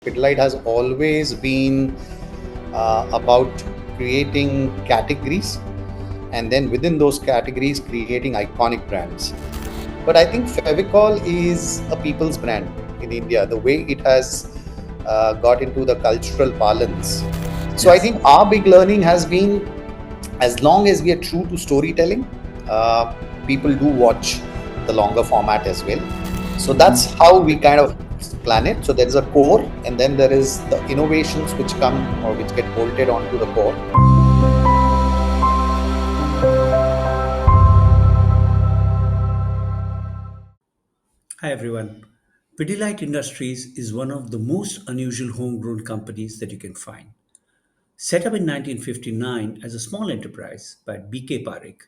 Pidilite has always been about creating categories and then within those categories creating iconic brands. But I think Fevicol is a people's brand in India, the way it has got into the cultural parlance. So I Yes. think our big learning has been as long as we are true to storytelling, people do watch the longer format as well. So Mhm. that's how we kind of plan it. So there is a core, and then there is the innovations which come or which get bolted onto the core. Hi everyone. Pidilite Industries is one of the most unusual homegrown companies that you can find. Set up in 1959 as a small enterprise by BK Parekh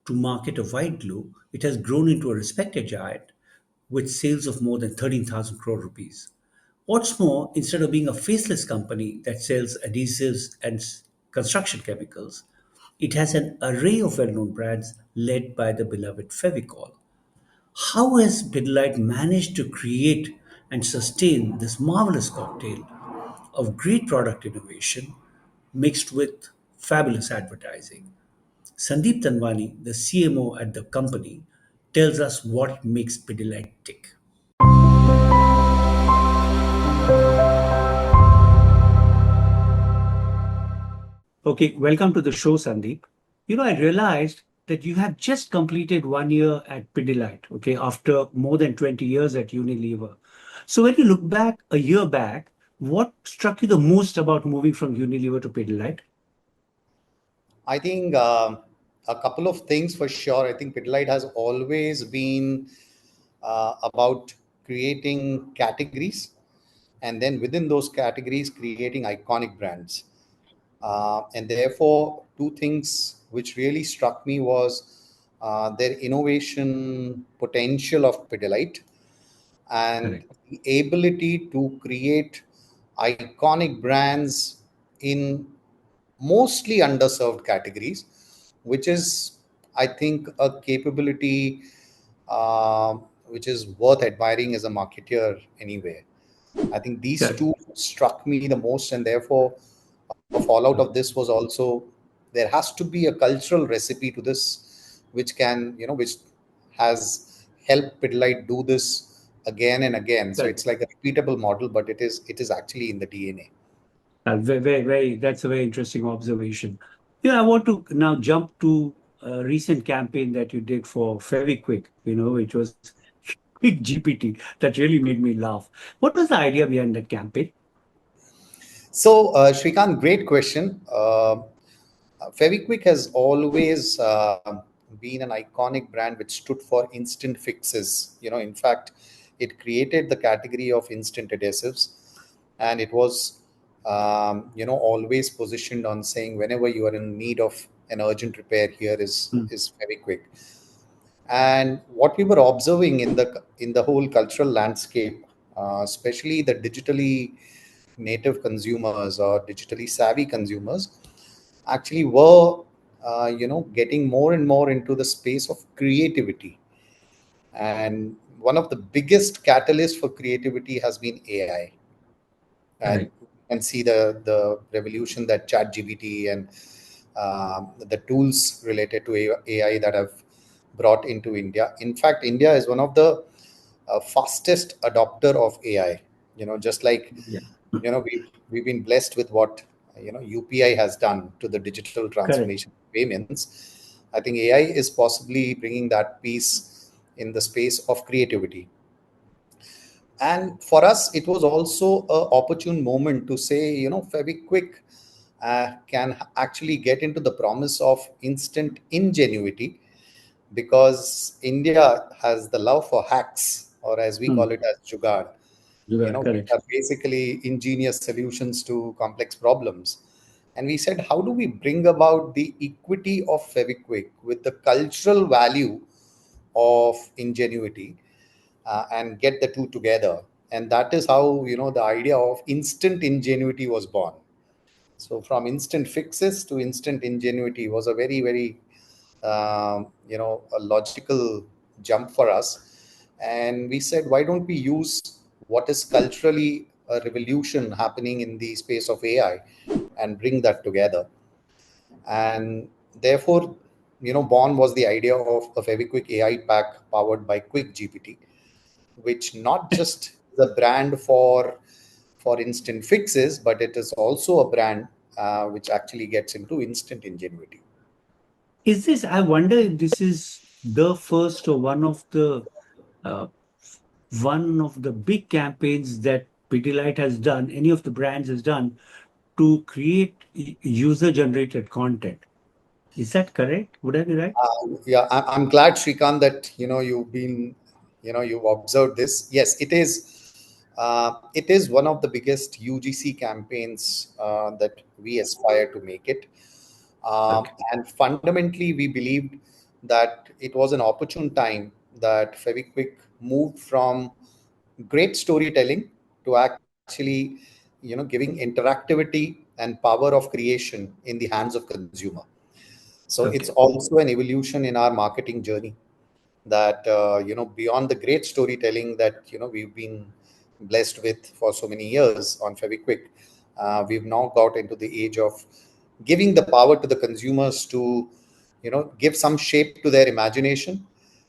to market a white glue, it has grown into a respected giant with sales of more than 13,000 crore rupees. What's more, instead of being a faceless company that sells adhesives and construction chemicals, it has an array of well known brands led by the beloved Fevicol. How has Pidilite managed to create and sustain this marvelous cocktail of great product innovation mixed with fabulous advertising? Sandeep Tanwani, the CMO at the company, tells us what makes Pidilite tick. Okay, welcome to the show, Sandeep. I realized that you have just completed 1 year at Pidilite, okay, after more than 20 years at Unilever. So when you look back a year back, what struck you the most about moving from Unilever to Pidilite? I think a couple of things for sure. I think Pidilite has always been about creating categories and then within those categories creating iconic brands. And therefore, two things which really struck me was their innovation potential of Pidilite and Correct. the ability to create iconic brands in mostly underserved categories, which is, I think, a capability uh, which is worth admiring as a marketeer anywhere. I think these Correct. two struck me the most, and therefore, a fallout of this was also there has to be a cultural recipe to this, which can, which has helped Pidilite do this again and again. So Correct. it's like a repeatable model, but it is actually in the DNA. That's a very interesting observation. I want to now jump to a recent campaign that you did for Feviquick, which was Quick GPT. That really made me laugh. What was the idea behind that campaign? So, Shrikant, great question. Feviquick has always been an iconic brand which stood for instant fixes. In fact, it created the category of instant adhesives, and it was, always positioned on saying whenever you are in need of an urgent repair, here Hmm. is Feviquick. And what we were observing in the whole cultural landscape, especially the digitally native consumers or digitally savvy consumers, actually were getting more and more into the space of creativity. And one of the biggest catalysts for creativity has been AI. And Correct. you can see the revolution that ChatGPT and the tools related to AI that have brought into India. In fact, India is one of the fastest adopter of AI. Just like Yeah. we've been blessed with what UPI has done to the digital Correct. transformation of payments. I think AI is possibly bringing that piece in the space of creativity. And for us, it was also a opportune moment to say, Feviquick can actually get into the promise of instant ingenuity because India has the love for hacks, or as we Hmm. call it as jugaad, You are which correct. are basically ingenious solutions to complex problems. And we said, how do we bring about the equity of Feviquick with the cultural value of ingenuity and get the two together? And that is how, the idea of instant ingenuity was born. So from instant fixes to instant ingenuity was a very, very, a logical jump for us. And we said, why don't we use what is culturally a revolution happening in the space of AI and bring that together. And therefore, born was the idea of a very quick AI pack powered by Quick GPT, which not just is a brand for instant fixes, but it is also a brand which actually gets into instant ingenuity. Is this, I wonder if this is the first or uh, one of the big campaigns that Pidilite has done, any of the brands has done to create user generated content. Is that correct? Would I be right? Yeah, I'm glad, Shrikant, that you've observed this. Yes, it is. It is one of the biggest UGC campaigns that we aspire to make it. Okay. And fundamentally, we believed that it was an opportune time that Feviquick moved from great storytelling to actually, giving interactivity and power of creation in the hands of consumer. So it's Okay. also an evolution in our marketing journey, that beyond the great storytelling that we've been blessed with for so many years on Feviquick, we've now got into the age of giving the power to the consumers to give some shape to their imagination,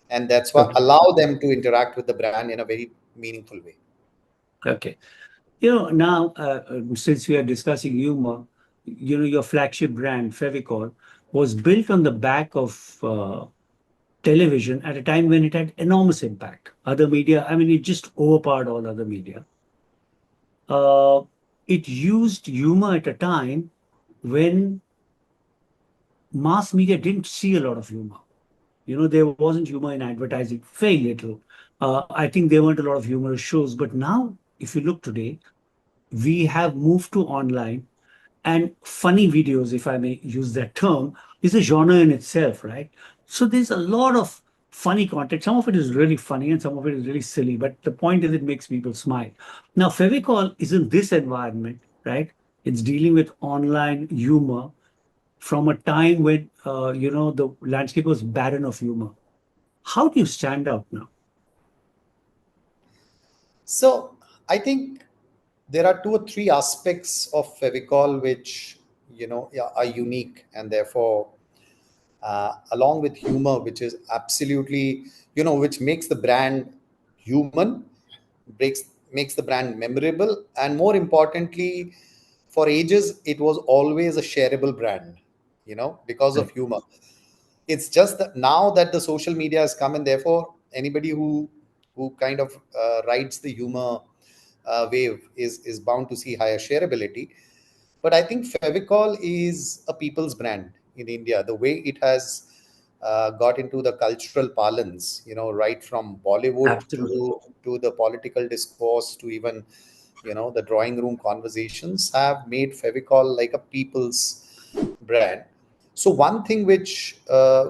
and that's what Okay. allow them to interact with the brand in a very meaningful way. Okay. Now, since we are discussing humor, your flagship brand, Fevicol, was built on the back of television at a time when it had enormous impact. Other media, I mean, it just overpowered all other media. Uh, it used humor at a time when mass media didn't see a lot of humor. There wasn't humor in advertising, very little. I think there weren't a lot of humorous shows, but now, if you look today, we have moved to online, and funny videos, if I may use that term, is a genre in itself, right? So there's a lot of funny content. Some of it is really funny and some of it is really silly, but the point is it makes people smile. Now, Fevicol is in this environment, right? It's dealing with online humor from a time when, the landscape was barren of humor. How do you stand out now? So I think there are two or three aspects of Fevicol which yeah, are unique, and therefore, along with humor, which is absolutely, which makes the brand human, breaks makes the brand memorable, and more importantly, for ages it was always a shareable brand, because of Right. humor. It's just that now that the social media has come, and therefore anybody who kind of rides the humor wave is bound to see higher shareability. But I think Fevicol is a people's brand in India. The way it has got into the cultural parlance, right from Bollywood Absolutely. to the political discourse to even the drawing room conversations, have made Fevicol like a people's brand. So one thing which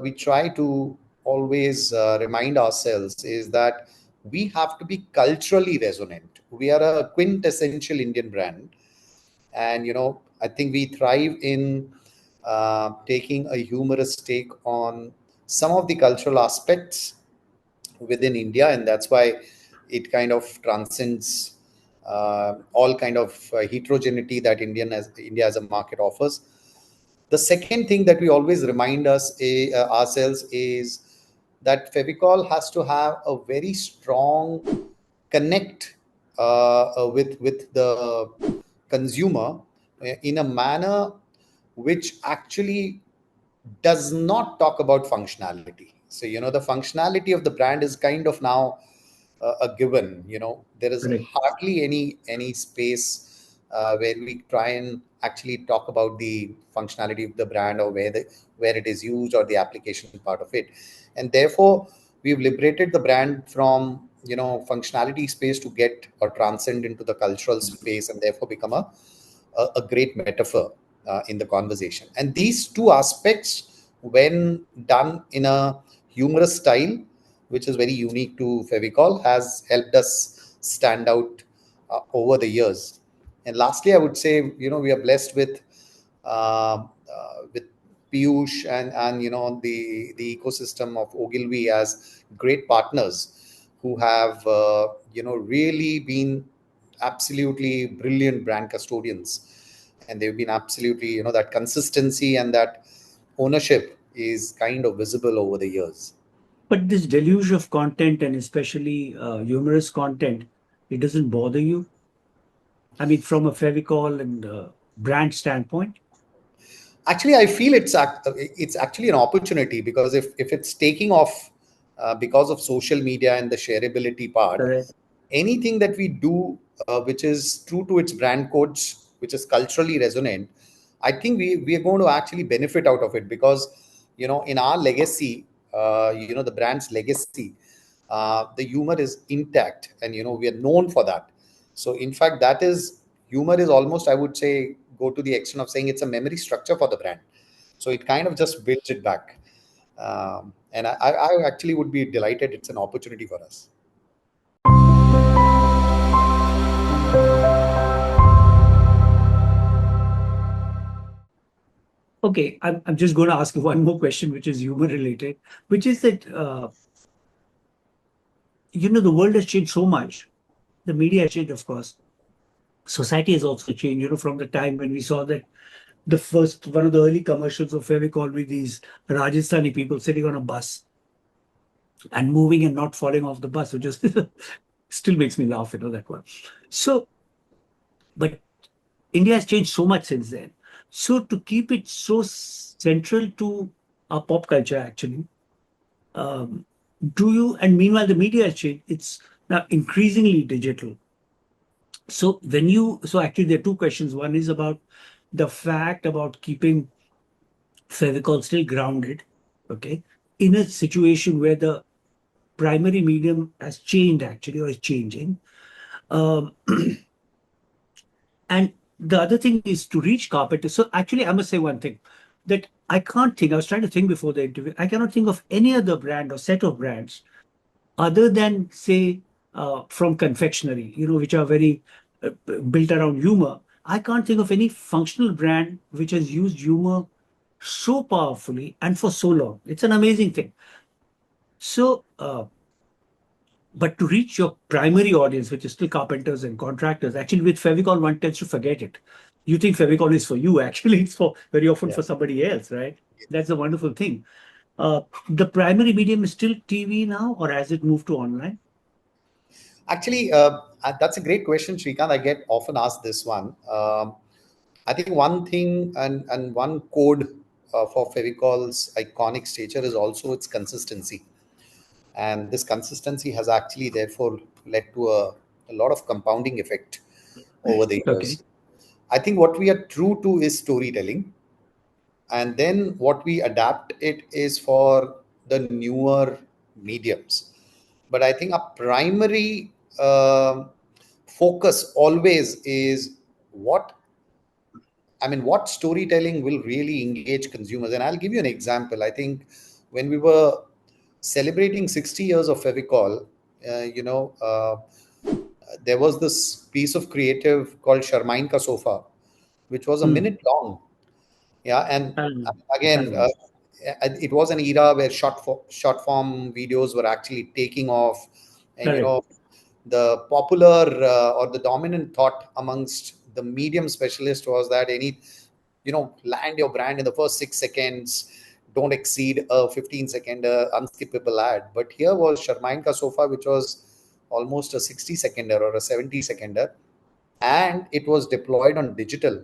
we try to always remind ourselves is that we have to be culturally resonant. We are a quintessential Indian brand, and I think we thrive in taking a humorous take on some of the cultural aspects within India, and that's why it kind of transcends all kind of heterogeneity that India as a market offers. The second thing that we always remind ourselves is that Fevicol has to have a very strong connect with the consumer in a manner which actually does not talk about functionality. So the functionality of the brand is kind of now a given. There is Correct. hardly any space where we try and actually talk about the functionality of the brand, or where it is used, or the application part of it. And therefore we've liberated the brand from functionality space to get or transcend into the cultural space, and therefore become a great metaphor in the conversation. And these two aspects, when done in a humorous style, which is very unique to Fevicol, has helped us stand out over the years. And lastly, I would say, we are blessed with Piyush and the ecosystem of Ogilvy as great partners, who have really been absolutely brilliant brand custodians, and they've been absolutely, that consistency and that ownership is kind of visible over the years. But this deluge of content, and especially humorous content, it doesn't bother you? I mean, from a Fevicol and brand standpoint? Actually, I feel it's actually an opportunity, because if it's taking off because of social media and the shareability part, Correct. anything that we do which is true to its brand codes, which is culturally resonant, I think we are going to actually benefit out of it, because in our legacy, the brand's legacy, the humor is intact, and we are known for that. So in fact, that is humor is almost, I would say, go to the extent of saying it's a memory structure for the brand. So it kind of just builds it back. And I actually would be delighted. It's an opportunity for us. Okay, I'm just going to ask you one more question, which is humor related, which is that, the world has changed so much. The media has changed, of course. Society has also changed, from the time when we saw that the first, one of the early commercials of Fevicol with these Rajasthani people sitting on a bus and moving and not falling off the bus, which just still makes me laugh, that one. So, but India has changed so much since then. So to keep it so central to our pop culture, actually, um, do you? And meanwhile, the media has changed. It's now increasingly digital. So so actually, there are two questions. One is about the fact about keeping Fevicol still grounded, okay, in a situation where the primary medium has changed actually, or is changing. Um, And the other thing is to reach carpenters. So actually, I must say one thing that I can't think. I was trying to think before the interview. I cannot think of any other brand or set of brands other than, say, from confectionery, which are very built around humor. I can't think of any functional brand which has used humor so powerfully and for so long. It's an amazing thing. So, but to reach your primary audience, which is still carpenters and contractors, actually with Fevicol, one tends to forget it. You think Fevicol is for you, actually, it's for very often Yeah. for somebody else, right? That's a wonderful thing. The primary medium is still TV now, or has it moved to online? Actually, that's a great question, Shrikant. I get often asked this one. I think one thing and one code for Fevicol's iconic stature is also its consistency. And this consistency has actually, therefore, led to a lot of compounding effect over the Okay. years. I think what we are true to is storytelling, and then what we adapt it is for the newer mediums. But I think a primary focus always is what what storytelling will really engage consumers. And I'll give you an example. I think when we were celebrating 60 years of Fevicol, there was this piece of creative called Sharmain Ka Sofa, which was a Hmm. minute long. Yeah, and again, Fabulous. it was an era where short form videos were actually taking off, and Correct. the popular or the dominant thought amongst the medium specialist was that any land your brand in the first 6 seconds, don't exceed a 15-second unskippable ad. But here was Sharmain Ka Sofa, which was almost a 60-seconder or a 70-seconder, and it was deployed on digital,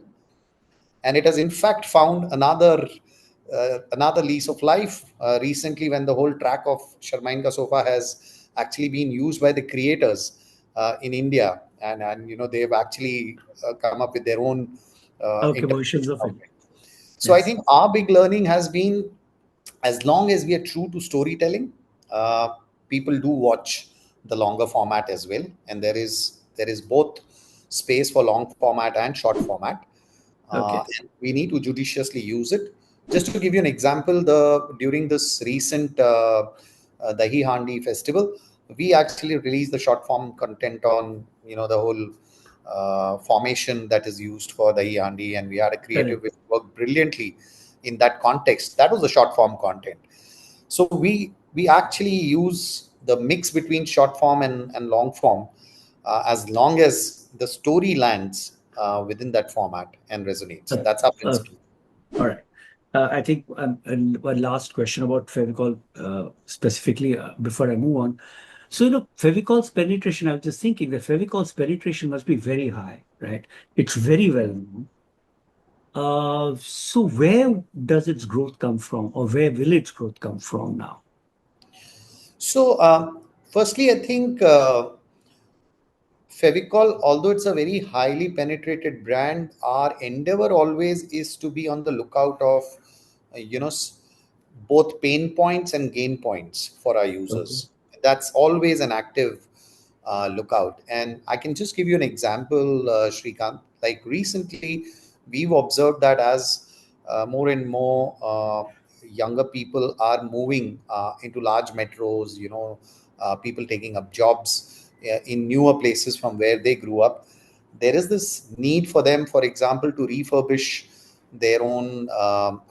and it has in fact found another lease of life recently, when the whole track of Sharmain Ka Sofa has actually been used by the creators in India, and they've actually come up with their own Okay, versions interpretation of of it. it. So I Yes. think our big learning has been, as long as we are true to storytelling, uh, people do watch the longer format as well, and there is both space for long format and short format, Okay. and we need to judiciously use it. Just to give you an example, the during this recent Dahi Handi festival, we actually released the short form content on the whole formation that is used for Dahi Handi, and we had a creative Correct. which worked brilliantly in that context. That was the short form content. So we actually use the mix between short form and long form, as long as the story lands within that format and resonates. Uh, That's our uh, principle. all right. I think and one last question about Fevicol specifically before I move on. So, Fevicol's penetration, I was just thinking that Fevicol's penetration must be very high, right? It's very well known. So where does its growth come from, or where will its growth come from now? So, firstly, I think Fevicol, although it's a very highly penetrated brand, our endeavor always is to be on the lookout of, you know, both pain points and gain points for our Okay. users. That's always an active lookout. And I can just give you an example, Shrikant. Like recently, we've observed that as more and more younger people are moving into large metros, people taking up jobs in newer places from where they grew up, there is this need for them, for example, to refurbish their own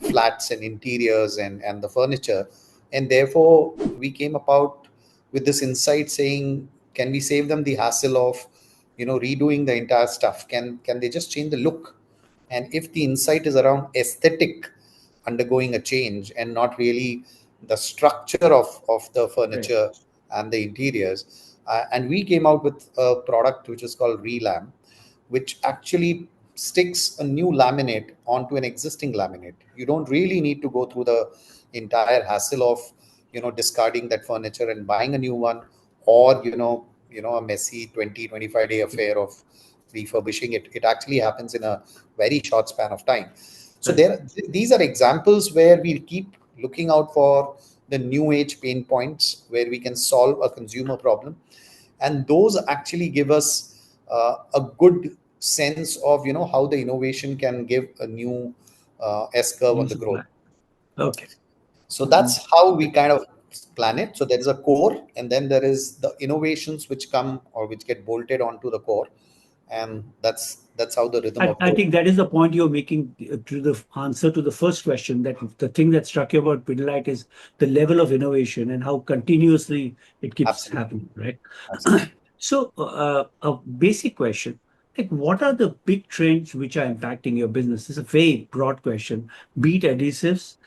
flats and interiors and the furniture. And therefore, we came about with this insight saying, can we save them the hassle of, redoing the entire stuff? Can they just change the look? And if the insight is around aesthetic undergoing a change and not really the structure of the Right. furniture and the interiors, and we came out with a product which is called Relam, which actually sticks a new laminate onto an existing laminate. You don't really need to go through the entire hassle of discarding that furniture and buying a new one, or a messy 20-25 day affair of refurbishing it. It actually happens in a very short span of time. So Right. these are examples where we keep looking out for the new age pain points where we can solve a consumer problem, and those actually give us a good sense of how the innovation can give a new S curve on New the supply. growth. Okay. So Mm, that's how we kind of plan it. So there is a core, and then there is the innovations which come or which get bolted onto the core, and that's how the rhythm of I growth. think that is the point you're making to the answer to the first question, that the thing that struck you about Pidilite is the level of innovation and how continuously it keeps Absolutely, happening, right? absolutely. So, a basic question, like what are the big trends which are impacting your business? It's a very broad question. Be it adhesives,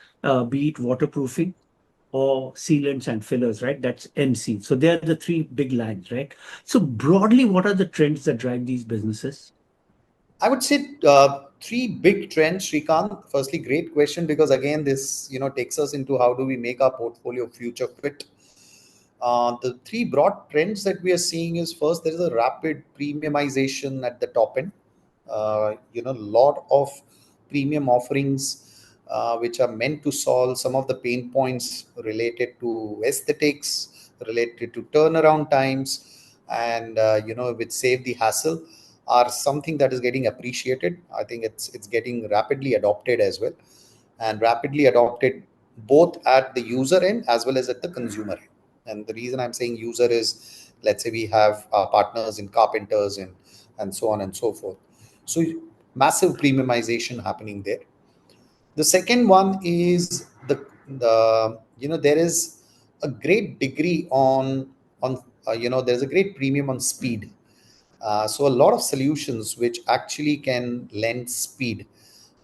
be it waterproofing, or sealants and fillers, right? That's MC. So they are the three big lines, right? So broadly, what are the trends that drive these businesses? I would say three big trends, Srikant. Firstly, great question, because again, this takes us into how do we make our portfolio future fit. The three broad trends that we are seeing is, first, there is a rapid premiumization at the top end. Lot of premium offerings which are meant to solve some of the pain points related to aesthetics, related to turnaround times, and which save the hassle, are something that is getting appreciated. I think it's getting rapidly adopted as well, and rapidly adopted both at the user end as well as at the consumer end. And the reason I'm saying user is, let's say we have our partners in carpenters and so on and so forth. So massive premiumization happening there. The second one is there is a great degree on there's a great premium on speed. So a lot of solutions which actually can lend speed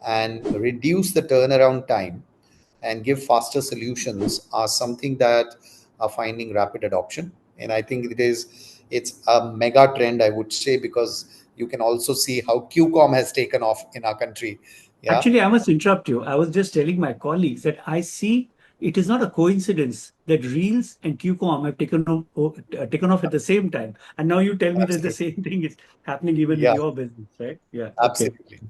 and reduce the turnaround time and give faster solutions are something that are finding rapid adoption. And I think it's a mega trend, I would say, because you can also see how QCOM has taken off in our country. Yeah, Actually, I must interrupt you. I was just telling my colleagues that I see it is not a coincidence that Reels and QCOM have taken off at the same time. And now you tell me that the absolutely. same thing is happening even in Yeah, your business, right? Yeah. Okay. absolutely.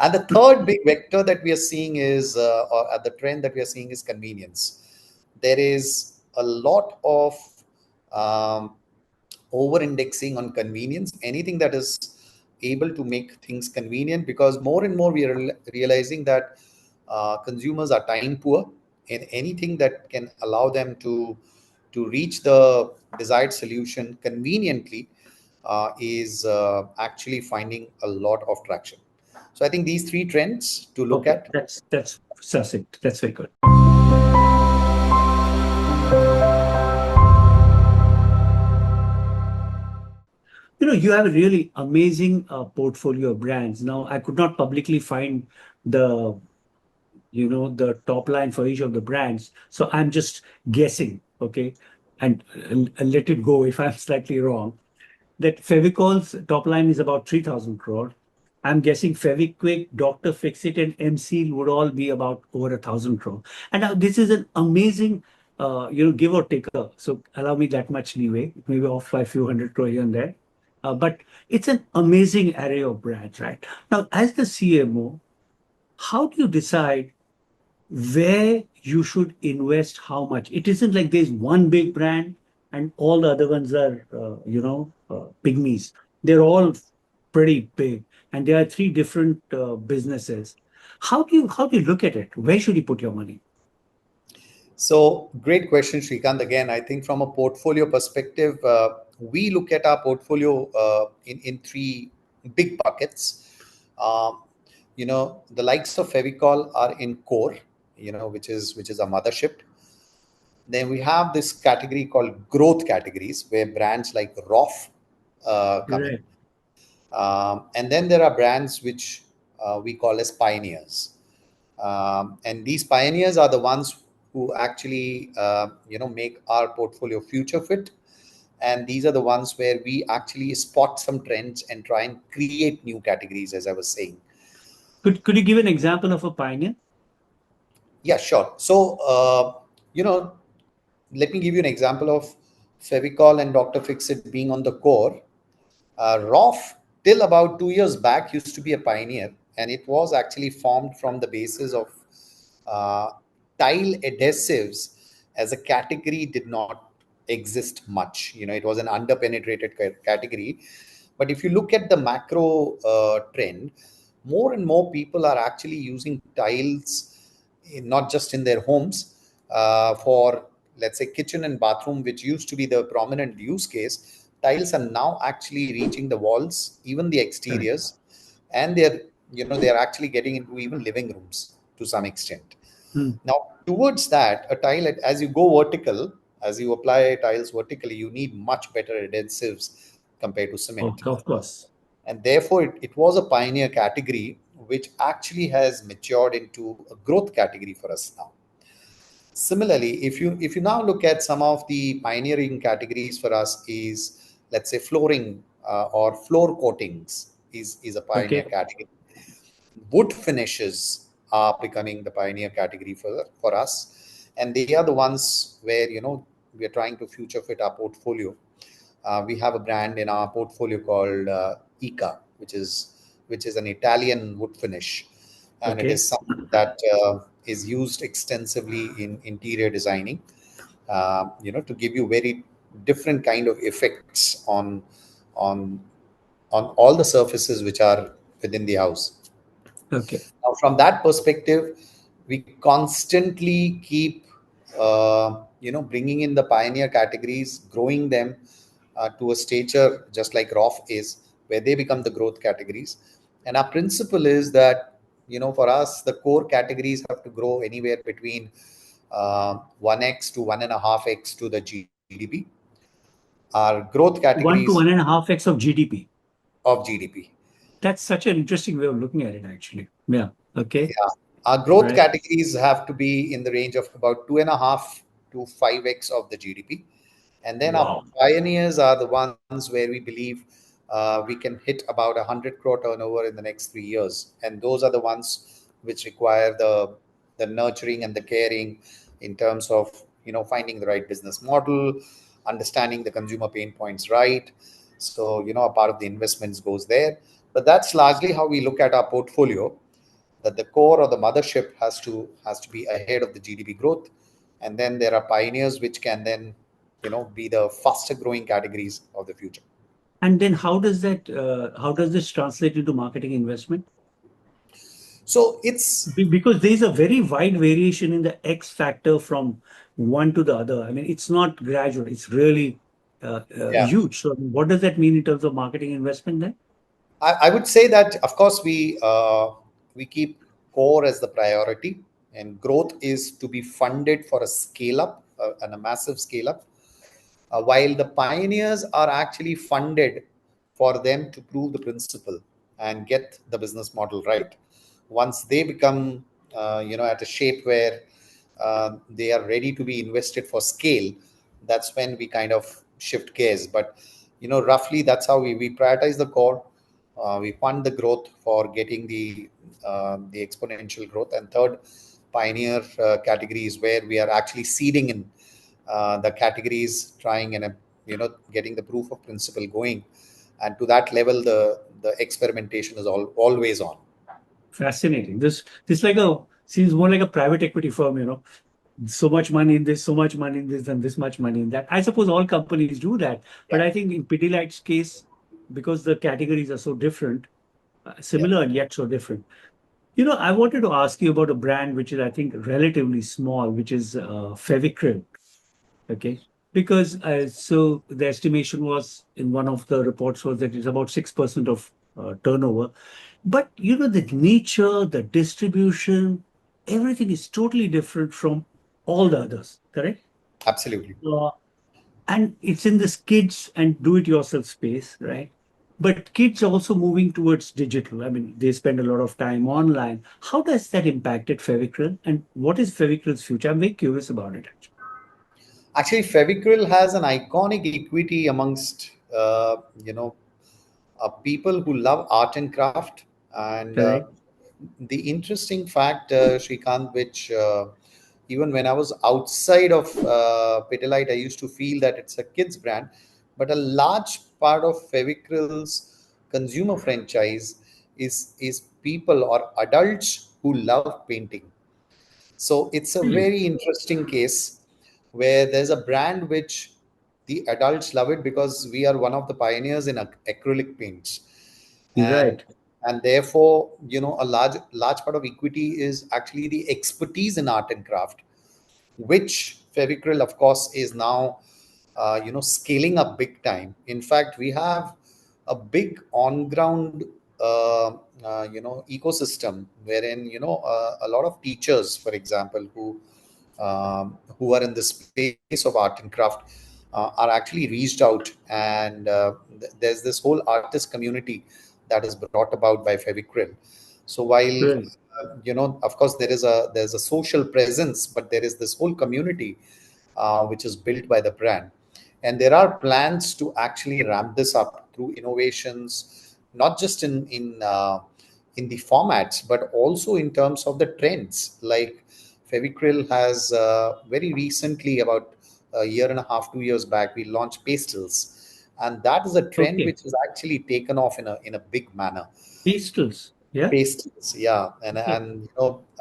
And the third big vector that we are seeing is, or the trend that we are seeing is convenience. There is a lot of um, over indexing on convenience, anything that is able to make things convenient, because more and more we are realizing that consumers are time poor, and anything that can allow them to reach the desired solution conveniently is actually finding a lot of traction. So I think these three trends to look Okay. at. That's succinct. That's very good. You have a really amazing portfolio of brands. Now, I could not publicly find the the top line for each of the brands, so I'm just guessing, okay, and let it go if I'm slightly wrong. That Fevicol's top line is about 3,000 crore. I'm guessing Fevikwik, Dr. Fixit, and MSeal would all be about over 1,000 crore. And now this is an amazing, give or take. So allow me that much leeway. It may be off by a few hundred crore here and there. But it's an amazing array of brands, right? Now, as the CMO, how do you decide where you should invest how much? It isn't like there's one big brand and all the other ones are, pygmies. They're all pretty big, and there are three different businesses. How do you look at it? Where should you put your money? So, great question, Shrikant. Again, I think from a portfolio perspective, we look at our portfolio in three big buckets. Um, the likes of Fevicol are in core, which is a mothership. Then we have this category called growth categories, where brands like ROF come in. Right. And then there are brands which we call as pioneers. And these pioneers are the ones who actually, make our portfolio future fit. And these are the ones where we actually spot some trends and try and create new categories, as I was saying. Could you give an example of a pioneer? Yeah, sure. So, let me give you an example of Fevicol and Dr. Fixit being on the core. ROF, till about 2 years back, used to be a pioneer, and it was actually formed from the basis of uh, tile adhesives as a category did not exist much. It was an underpenetrated category. But if you look at the macro trend, more and more people are actually using tiles, not just in their homes, for, let's say, kitchen and bathroom, which used to be the prominent use case. Tiles are now actually reaching the walls, even the Correct. exteriors, and they're actually getting into even living rooms to some extent. Hmm. Now, towards that, a tile, as you go vertical, as you apply tiles vertically, you need much better adhesives compared to Oh, cement. of course. And therefore, it was a pioneer category, which actually has matured into a growth category for us now. Similarly, if you now look at some of the pioneering categories for us is, let's say, flooring or floor coatings is a pioneer Okay. category. Wood finishes are becoming the pioneer category for us, and they are the ones where we are trying to future fit our portfolio. We have a brand in our portfolio called Ica, which is an Italian wood finish, and it Okay. is something that is used extensively in interior designing. To give you very different kind of effects on on all the surfaces which are within the house. Okay. Now, from that perspective, we constantly keep, bringing in the pioneer categories, growing them to a stature just like ROF is, where they become the growth categories. And our principle is that, for us, the core categories have to grow anywhere between 1x to 1.5x to the GDP. Our growth One to categories one and a half x of GDP. of GDP. That's such an interesting way of looking at it, actually. Yeah. Okay. Yeah. Our growth Right. categories have to be in the range of about 2.5 to 5x of the GDP. And then our Wow. pioneers are the ones where we believe we can hit about 100 crore turnover in the next 3 years. And those are the ones which require the nurturing and the caring in terms of finding the right business model, understanding the consumer pain points right. So a part of the investments goes there. But that's largely how we look at our portfolio, that the core or the mothership has to be ahead of the GDP growth, and then there are pioneers which can then be the faster growing categories of the future. And then how does this translate into marketing investment? So it's Because there is a very wide variation in the X factor from one to the other. I mean, it's not gradual, it's really yeah, huge. So, what does that mean in terms of marketing investment then? I would say that of course we keep core as the priority, and growth is to be funded for a scale up and a massive scale up, while the pioneers are actually funded for them to prove the principle and get the business model right. Once they become, at a shape where they are ready to be invested for scale, that's when we kind of shift gears. But roughly that's how we prioritize the core. We fund the growth for getting the exponential growth, and third, pioneer categories where we are actually seeding in the categories, trying and getting the proof of principle going, and to that level the experimentation is always on. Fascinating. This like a seems more like a private equity firm, so much money in this, so much money in this, and this much money in that. I suppose all companies do that, but Yeah, I think in Pidilite's case, because the categories are so different, yeah, similar and yet so different. I wanted to ask you about a brand which is, I think, relatively small, which is Fevicryl. Okay, because so the estimation was in one of the reports was that it's about 6% of turnover. But the nature, the distribution, everything is totally different from all the others, correct? absolutely. Uh, and it's in this kids and do-it-yourself space, right? But kids also moving towards digital. I mean, they spend a lot of time online. How does that impact at Fevicryl? And what is Fevicryl's future? I'm very curious about it, actually. Actually, Fevicryl has an iconic equity amongst people who love art and craft. And Correct? the interesting fact, Shrikant, which even when I was outside of Pidilite, I used to feel that it's a kids brand, but a large part of Fevikryl's consumer franchise is people or adults who love painting. So it's a Really? very interesting case where there's a brand which the adults love it because we are one of the pioneers in acrylic paints, and Right. therefore a large part of equity is actually the expertise in art and craft, which Fevicryl, of course, is now scaling up big time. In fact, we have a big on ground ecosystem wherein a lot of teachers, for example, who are in the space of art and craft are actually reached out, and there's this whole artist community that is brought about by Fevicryl. So while Really? of course there's a social presence, but there is this whole community which is built by the brand. And there are plans to actually ramp this up through innovations, not just in the formats, but also in terms of the trends. Like Fevicryl has very recently, about a year and a half, 2 years back, we launched pastels, and that is a trend Okay. which has actually taken off in a big manner. Pastels. Yeah. Pastels, yeah. and Okay. and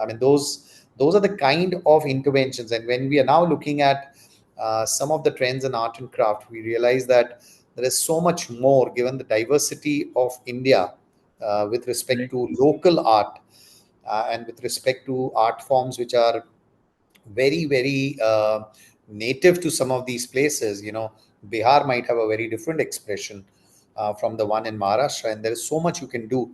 I mean, those are the kind of interventions. And when we are now looking at some of the trends in art and craft, we realize that there is so much more, given the diversity of India, with respect Correct. to local art, and with respect to art forms which are very, very native to some of these places. Bihar might have a very different expression from the one in Maharashtra, and there is so much you can do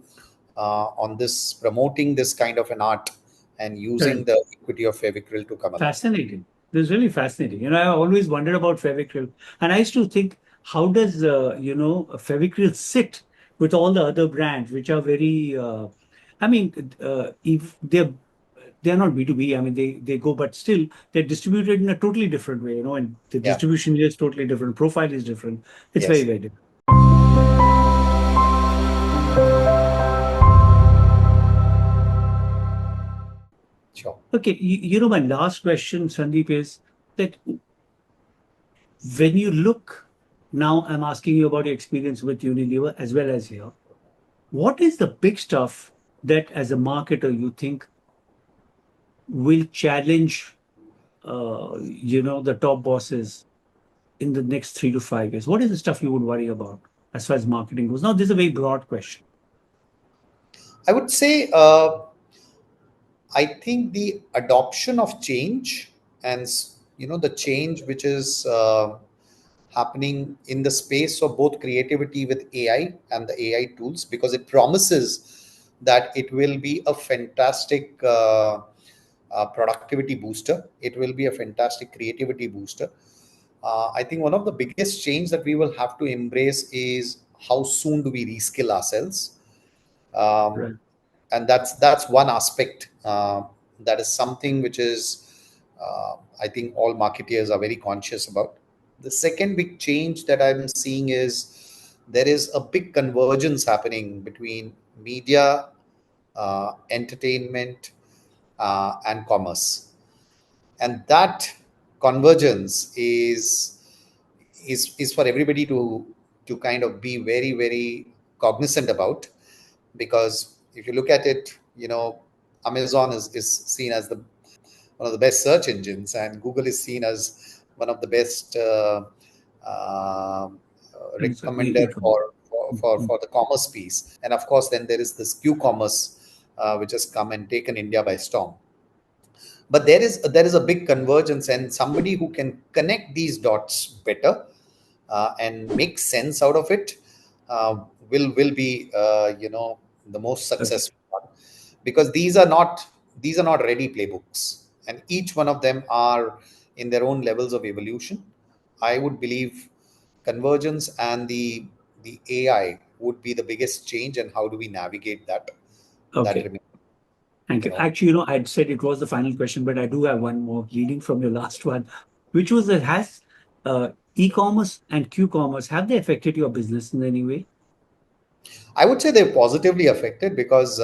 on this, promoting this kind of an art and using Correct. the equity of Fevicryl to come along. Fascinating. This is really fascinating. I always wondered about Fevicryl, and I used to think, how does Fevicryl sit with all the other brands, which are very, I mean, if they're not B2B, I mean, they go, but still they're distributed in a totally different way, and the Yeah. distribution is totally different, profile is different. It's very, Yes. very different. Sure. Okay, my last question, Sandeep, is that when you look now, I'm asking you about your experience with Unilever as well as here. What is the big stuff that, as a marketer, you think will challenge, the top bosses in the next 3 to 5 years? What is the stuff you would worry about as far as marketing goes? Now, this is a very broad question. I would say, I think the adoption of change, and the change which is happening in the space of both creativity with AI and the AI tools, because it promises that it will be a fantastic productivity booster. It will be a fantastic creativity booster. I think one of the biggest change that we will have to embrace is how soon do we reskill ourselves? Um, Right. and that's one aspect. That is something which is, I think, all marketeers are very conscious about. The second big change that I'm seeing is there is a big convergence happening between media, entertainment, and commerce, and that convergence is for everybody to kind of be very, very cognizant about. Because if you look at it, Amazon is seen as the one of the best search engines, and Google is seen as one of the best And so recommender e-com. for the commerce piece. And of course, then there is this q-commerce, which has come and taken India by storm. But there is a big convergence, and somebody who can connect these dots better, and make sense out of it, uh, will be, the most Okay. successful one. Because these are not ready playbooks, and each one of them are in their own levels of evolution. I would believe convergence and the AI would be the biggest change, and how do we navigate that? That Okay. remains, Thank you you. know. Actually, I'd said it was the final question, but I do have one more leading from your last one, which was that has e-commerce and Q-commerce, have they affected your business in any way? I would say they're positively affected, because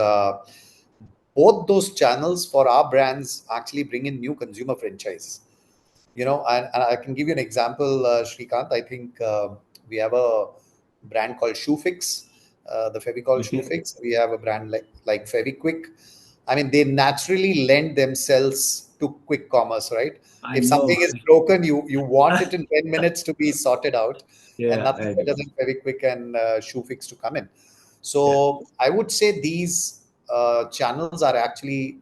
both those channels for our brands actually bring in new consumer franchise. And I can give you an example, Shrikant. I think we have a brand called Shoefix, the Fevicol Okay. Shoefix. We have a brand like Feviquick. I mean, they naturally lend themselves to quick commerce, right? I If know. something is broken, you want it in 10 minutes to be sorted out, and Yeah, nothing I better do. than Feviquick and Shoefix to come in. Yeah. So I would say these channels are actually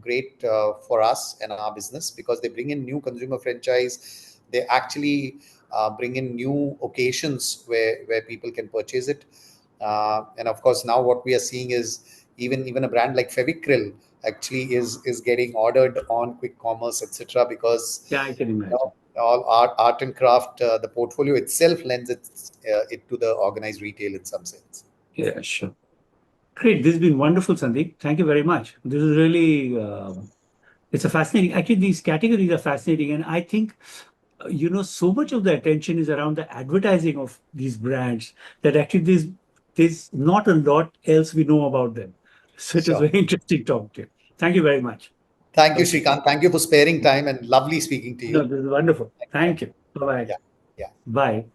great for us and our business, because they bring in new consumer franchise. They actually bring in new occasions where people can purchase it. And of course, now what we are seeing is even a brand like Fevicryl actually is getting ordered on quick commerce, etc. Because Yeah, I can imagine. all art and craft, the portfolio itself lends it to the organized retail in some sense. Yeah, sure. Great. This has been wonderful, Sandeep. Thank you very much. This is really, it's a fascinating, actually, these categories are fascinating. And I think, so much of the attention is around the advertising of these brands that actually there's not a lot else we know about them. So it was Sure. very interesting talking to you. Thank you very much. Thank you, Okay. Shrikant. Thank you for sparing time, and lovely speaking to No, you. this is wonderful. Thank you. Thank you. Bye-bye. Yeah. Yeah. Bye.